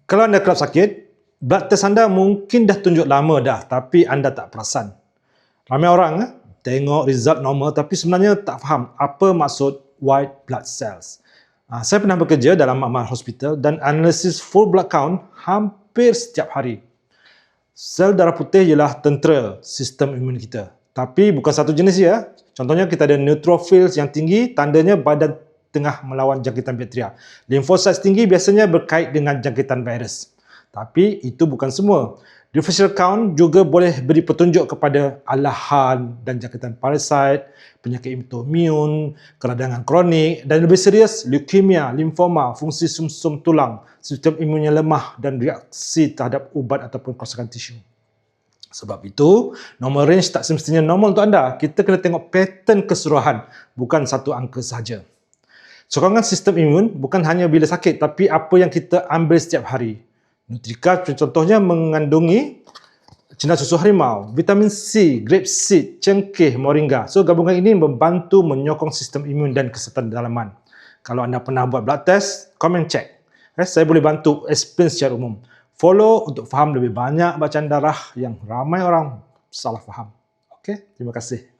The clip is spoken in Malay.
Kalau anda kerap sakit, blood test anda mungkin dah tunjuk lama dah, tapi anda tak perasan. Ramai orang tengok result normal tapi sebenarnya tak faham apa maksud white blood cells. Saya pernah bekerja dalam makmal hospital dan analisis full blood count hampir setiap hari. Sel darah putih ialah tentera sistem imun kita. Tapi bukan satu jenis ya. Contohnya kita ada neutrophils yang tinggi, tandanya badan tengah melawan jangkitan bakteria. Lymphocytes tinggi biasanya berkait dengan jangkitan virus. Tapi itu bukan semua. Differential count juga boleh beri petunjuk kepada alahan dan jangkitan parasit, penyakit autoimun, keradangan kronik dan lebih serius, leukemia, limfoma, fungsi sumsum tulang, sistem imun yang lemah dan reaksi terhadap ubat ataupun kerosakan tisu. Sebab itu, normal range tak semestinya normal untuk anda. Kita kena tengok pattern keseluruhan, bukan satu angka sahaja. Sokongan sistem imun bukan hanya bila sakit, tapi apa yang kita ambil setiap hari. Nutrika contohnya mengandungi cendana susu harimau, vitamin C, grape seed, cengkeh, moringa. So gabungan ini membantu menyokong sistem imun dan kesihatan dalaman. Kalau anda pernah buat blood test, komen check. Saya boleh bantu explain secara umum. Follow untuk faham lebih banyak bacaan darah yang ramai orang salah faham. Okey, terima kasih.